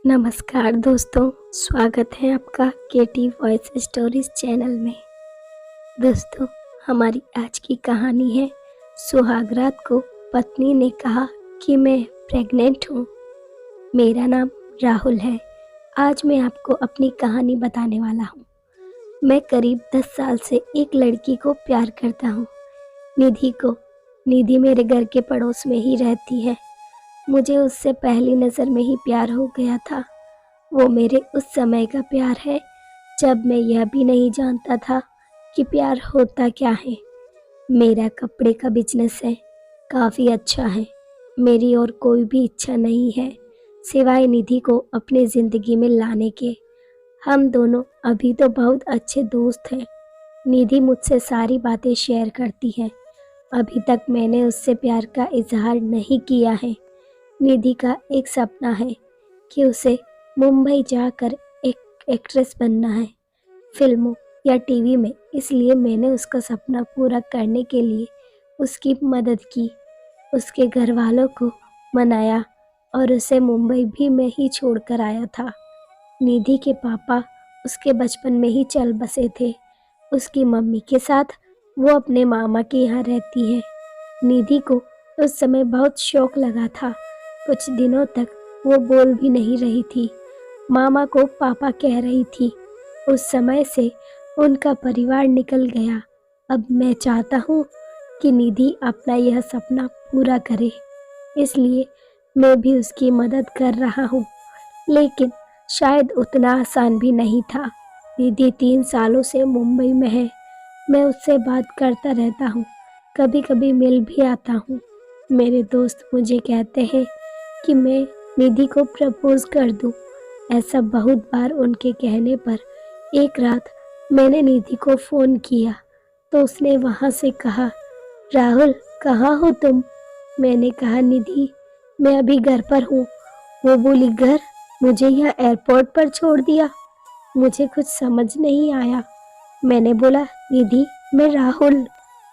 नमस्कार दोस्तों, स्वागत है आपका केटी वॉइस स्टोरीज चैनल में। दोस्तों, हमारी आज की कहानी है सुहागरात को पत्नी ने कहा कि मैं प्रेग्नेंट हूँ। मेरा नाम राहुल है। आज मैं आपको अपनी कहानी बताने वाला हूँ। मैं करीब 10 साल से एक लड़की को प्यार करता हूँ, निधि को। निधि मेरे घर के पड़ोस में ही रहती है। मुझे उससे पहली नज़र में ही प्यार हो गया था। वो मेरे उस समय का प्यार है जब मैं यह भी नहीं जानता था कि प्यार होता क्या है। मेरा कपड़े का बिजनेस है, काफ़ी अच्छा है। मेरी और कोई भी इच्छा नहीं है सिवाय निधि को अपनी ज़िंदगी में लाने के। हम दोनों अभी तो बहुत अच्छे दोस्त हैं। निधि मुझसे सारी बातें शेयर करती है। अभी तक मैंने उससे प्यार का इजहार नहीं किया है। निधि का एक सपना है कि उसे मुंबई जाकर एक एक्ट्रेस बनना है, फिल्मों या टीवी में। इसलिए मैंने उसका सपना पूरा करने के लिए उसकी मदद की, उसके घर वालों को मनाया और उसे मुंबई भी मैं ही छोड़कर आया था। निधि के पापा उसके बचपन में ही चल बसे थे। उसकी मम्मी के साथ वो अपने मामा के यहाँ रहती है। निधि को उस समय बहुत शौक लगा था। कुछ दिनों तक वो बोल भी नहीं रही थी। मामा को पापा कह रही थी। उस समय से उनका परिवार निकल गया। अब मैं चाहता हूँ कि निधि अपना यह सपना पूरा करे, इसलिए मैं भी उसकी मदद कर रहा हूँ। लेकिन शायद उतना आसान भी नहीं था। निधि 3 सालों से मुंबई में है। मैं उससे बात करता रहता हूँ, कभी कभी मिल भी आता हूँ। मेरे दोस्त मुझे कहते हैं कि मैं निधि को प्रपोज कर दूं। ऐसा बहुत बार उनके कहने पर एक रात मैंने निधि को फ़ोन किया तो उसने वहाँ से कहा, राहुल कहाँ हो तुम? मैंने कहा, निधि मैं अभी घर पर हूँ। वो बोली, घर? मुझे यहाँ एयरपोर्ट पर छोड़ दिया। मुझे कुछ समझ नहीं आया। मैंने बोला, निधि मैं राहुल।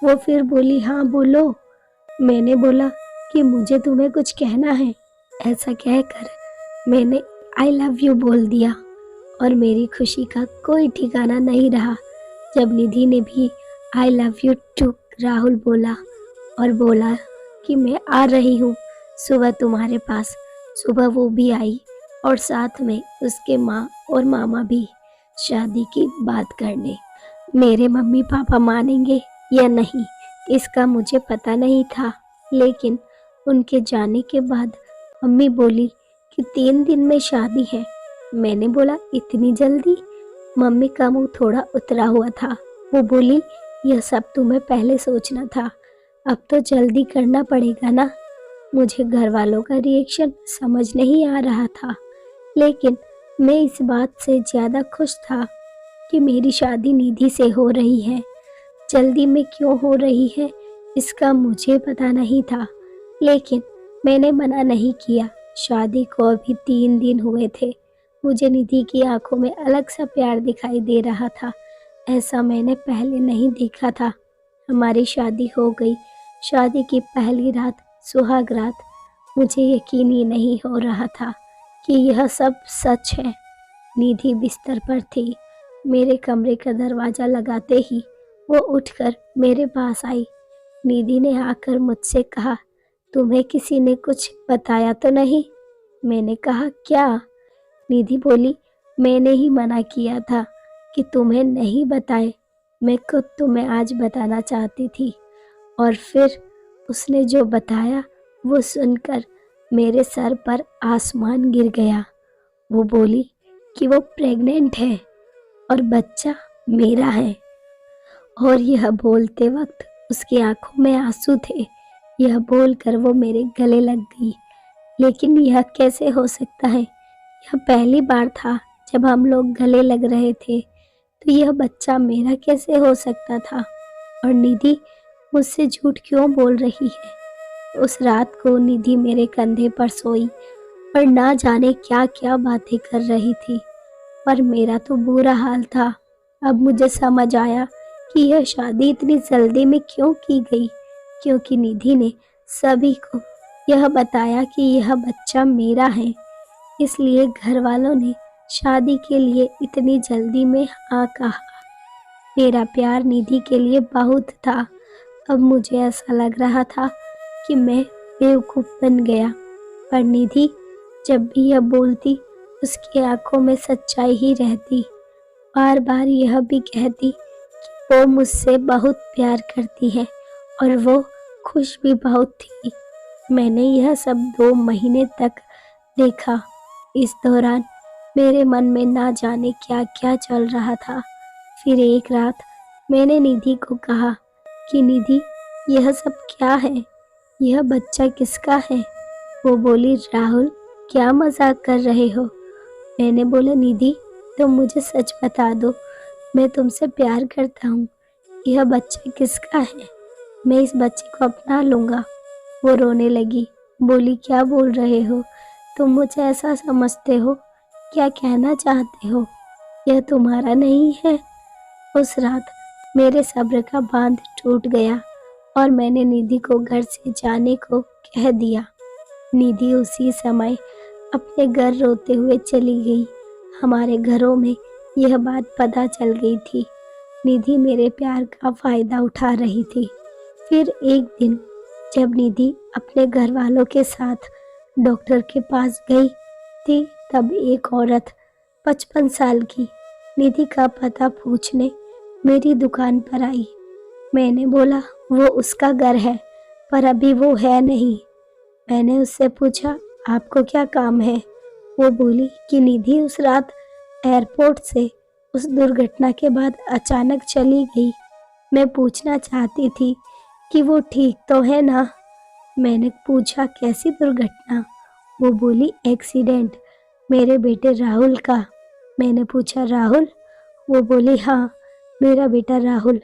वो फिर बोली, हाँ बोलो। मैंने बोला कि मुझे तुम्हें कुछ कहना है। ऐसा कहकर मैंने आई लव यू बोल दिया और मेरी खुशी का कोई ठिकाना नहीं रहा जब निधि ने भी I love you too Rahul बोला और बोला कि मैं आ रही हूँ सुबह तुम्हारे पास। सुबह वो भी आई और साथ में उसके माँ और मामा भी, शादी की बात करने। मेरे मम्मी पापा मानेंगे या नहीं इसका मुझे पता नहीं था, लेकिन उनके जाने के बाद मम्मी बोली कि 3 दिन में शादी है। मैंने बोला, इतनी जल्दी? मम्मी का मुंह थोड़ा उतरा हुआ था। वो बोली, यह सब तुम्हें पहले सोचना था, अब तो जल्दी करना पड़ेगा ना। मुझे घर वालों का रिएक्शन समझ नहीं आ रहा था, लेकिन मैं इस बात से ज़्यादा खुश था कि मेरी शादी निधि से हो रही है। जल्दी में क्यों हो रही है इसका मुझे पता नहीं था, लेकिन मैंने मना नहीं किया। शादी को अभी 3 दिन हुए थे। मुझे निधि की आंखों में अलग सा प्यार दिखाई दे रहा था। ऐसा मैंने पहले नहीं देखा था। हमारी शादी हो गई। शादी की पहली रात, सुहाग रात। मुझे यकीन ही नहीं हो रहा था कि यह सब सच है। निधि बिस्तर पर थी। मेरे कमरे का दरवाज़ा लगाते ही वो उठकर मेरे पास आई। निधि ने आकर मुझसे कहा, तुम्हें किसी ने कुछ बताया तो नहीं? मैंने कहा, क्या? निधि बोली, मैंने ही मना किया था कि तुम्हें नहीं बताए। मैं खुद तुम्हें आज बताना चाहती थी। और फिर उसने जो बताया वो सुनकर मेरे सर पर आसमान गिर गया। वो बोली कि वो प्रेग्नेंट है और बच्चा मेरा है। और यह बोलते वक्त उसकी आंखों में आंसू थे। यह बोलकर वो मेरे गले लग गई। लेकिन यह कैसे हो सकता है? यह पहली बार था जब हम लोग गले लग रहे थे, तो यह बच्चा मेरा कैसे हो सकता था? और निधि मुझसे झूठ क्यों बोल रही है? उस रात को निधि मेरे कंधे पर सोई और ना जाने क्या क्या बातें कर रही थी, पर मेरा तो बुरा हाल था। अब मुझे समझ आया कि यह शादी इतनी जल्दी में क्यों की गई, क्योंकि निधि ने सभी को यह बताया कि यह बच्चा मेरा है। इसलिए घर वालों ने शादी के लिए इतनी जल्दी में हाँ कहा। मेरा प्यार निधि के लिए बहुत था। अब मुझे ऐसा लग रहा था कि मैं बेवकूफ़ बन गया, पर निधि जब भी यह बोलती उसकी आंखों में सच्चाई ही रहती। बार बार यह भी कहती कि वो मुझसे बहुत प्यार करती है और वो खुश भी बहुत थी। मैंने यह सब 2 महीने तक देखा। इस दौरान मेरे मन में ना जाने क्या क्या चल रहा था। फिर एक रात मैंने निधि को कहा कि निधि, यह सब क्या है? यह बच्चा किसका है? वो बोली, राहुल, क्या मजाक कर रहे हो? मैंने बोला, निधि, तुम मुझे सच बता दो, मैं तुमसे प्यार करता हूँ। यह बच्चा किसका है? मैं इस बच्चे को अपना लूँगा। वो रोने लगी, बोली, क्या बोल रहे हो? तुम मुझे ऐसा समझते हो? क्या कहना चाहते हो? यह तुम्हारा नहीं है। उस रात मेरे सब्र का बांध टूट गया और मैंने निधि को घर से जाने को कह दिया। निधि उसी समय अपने घर रोते हुए चली गई। हमारे घरों में यह बात पता चल गई थी। निधि मेरे प्यार का फायदा उठा रही थी। फिर एक दिन जब निधि अपने घर वालों के साथ डॉक्टर के पास गई थी, तब एक औरत 55 साल की निधि का पता पूछने मेरी दुकान पर आई। मैंने बोला, वो उसका घर है, पर अभी वो है नहीं। मैंने उससे पूछा, आपको क्या काम है? वो बोली कि निधि उस रात एयरपोर्ट से उस दुर्घटना के बाद अचानक चली गई। मैं पूछना चाहती थी कि वो ठीक तो है ना? मैंने पूछा, कैसी दुर्घटना? वो बोली, एक्सीडेंट, मेरे बेटे राहुल का। मैंने पूछा, राहुल? वो बोली, हाँ, मेरा बेटा राहुल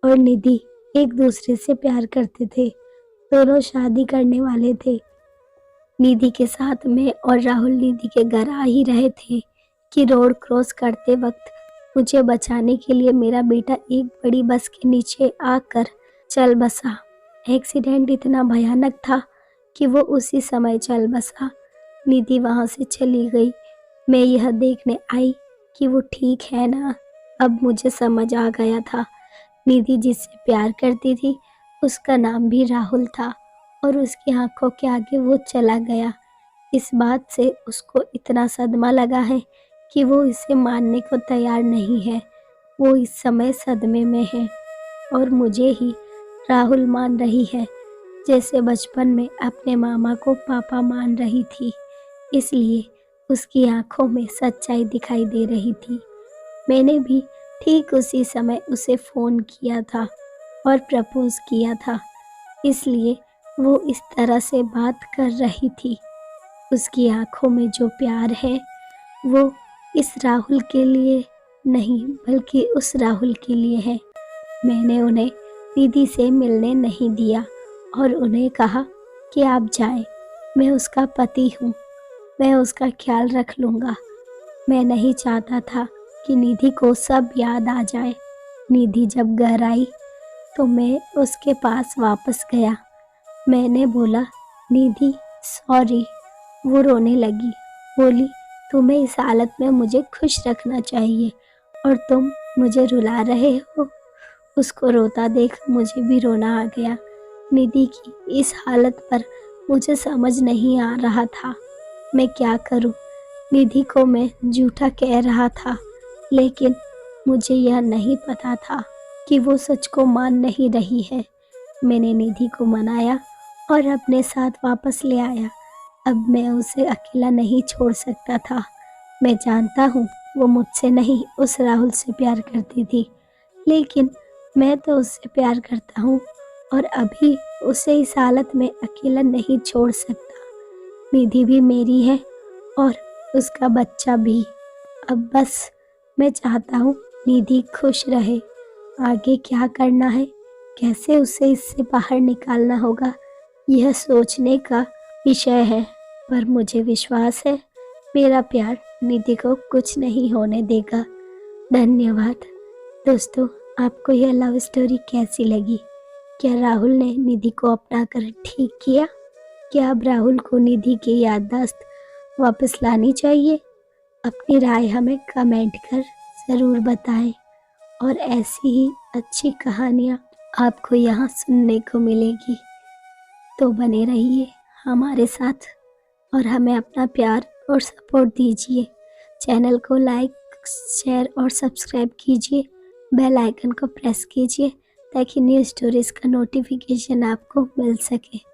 और निधि एक दूसरे से प्यार करते थे। दोनों शादी करने वाले थे। निधि के साथ मैं और राहुल निधि के घर आ ही रहे थे कि रोड क्रॉस करते वक्त मुझे बचाने के लिए मेरा बेटा एक बड़ी बस के नीचे आकर चल बसा। एक्सीडेंट इतना भयानक था कि वो उसी समय चल बसा। निधि वहाँ से चली गई। मैं यह देखने आई कि वो ठीक है ना। अब मुझे समझ आ गया था, निधि जिससे प्यार करती थी उसका नाम भी राहुल था और उसकी आंखों के आगे वो चला गया। इस बात से उसको इतना सदमा लगा है कि वो इसे मानने को तैयार नहीं है। वो इस समय सदमे में है और मुझे ही राहुल मान रही है, जैसे बचपन में अपने मामा को पापा मान रही थी। इसलिए उसकी आंखों में सच्चाई दिखाई दे रही थी। मैंने भी ठीक उसी समय उसे फ़ोन किया था और प्रपोज किया था, इसलिए वो इस तरह से बात कर रही थी। उसकी आंखों में जो प्यार है वो इस राहुल के लिए नहीं, बल्कि उस राहुल के लिए है। मैंने उन्हें निधि से मिलने नहीं दिया और उन्हें कहा कि आप जाएं, मैं उसका पति हूँ, मैं उसका ख्याल रख लूँगा। मैं नहीं चाहता था कि निधि को सब याद आ जाए। निधि जब घर आई तो मैं उसके पास वापस गया। मैंने बोला, निधि सॉरी। वो रोने लगी, बोली, तुम्हें इस हालत में मुझे खुश रखना चाहिए और तुम मुझे रुला रहे हो। उसको रोता देख मुझे भी रोना आ गया। निधि की इस हालत पर मुझे समझ नहीं आ रहा था मैं क्या करूं। निधि को मैं झूठा कह रहा था, लेकिन मुझे यह नहीं पता था कि वो सच को मान नहीं रही है। मैंने निधि को मनाया और अपने साथ वापस ले आया। अब मैं उसे अकेला नहीं छोड़ सकता था। मैं जानता हूँ वो मुझसे नहीं, उस राहुल से प्यार करती थी, लेकिन मैं तो उससे प्यार करता हूँ और अभी उसे इस हालत में अकेला नहीं छोड़ सकता। निधि भी मेरी है और उसका बच्चा भी। अब बस मैं चाहता हूँ निधि खुश रहे। आगे क्या करना है, कैसे उसे इससे बाहर निकालना होगा, यह सोचने का विषय है। पर मुझे विश्वास है मेरा प्यार निधि को कुछ नहीं होने देगा। धन्यवाद। दोस्तों, आपको यह लव स्टोरी कैसी लगी? क्या राहुल ने निधि को अपना कर ठीक किया? क्या अब राहुल को निधि की याददाश्त वापस लानी चाहिए? अपनी राय हमें कमेंट कर ज़रूर बताएं और ऐसी ही अच्छी कहानियाँ आपको यहाँ सुनने को मिलेगी। तो बने रहिए हमारे साथ और हमें अपना प्यार और सपोर्ट दीजिए। चैनल को लाइक, शेयर और सब्सक्राइब कीजिए। बेल आइकन को प्रेस कीजिए ताकि न्यू स्टोरीज़ का नोटिफिकेशन आपको मिल सके।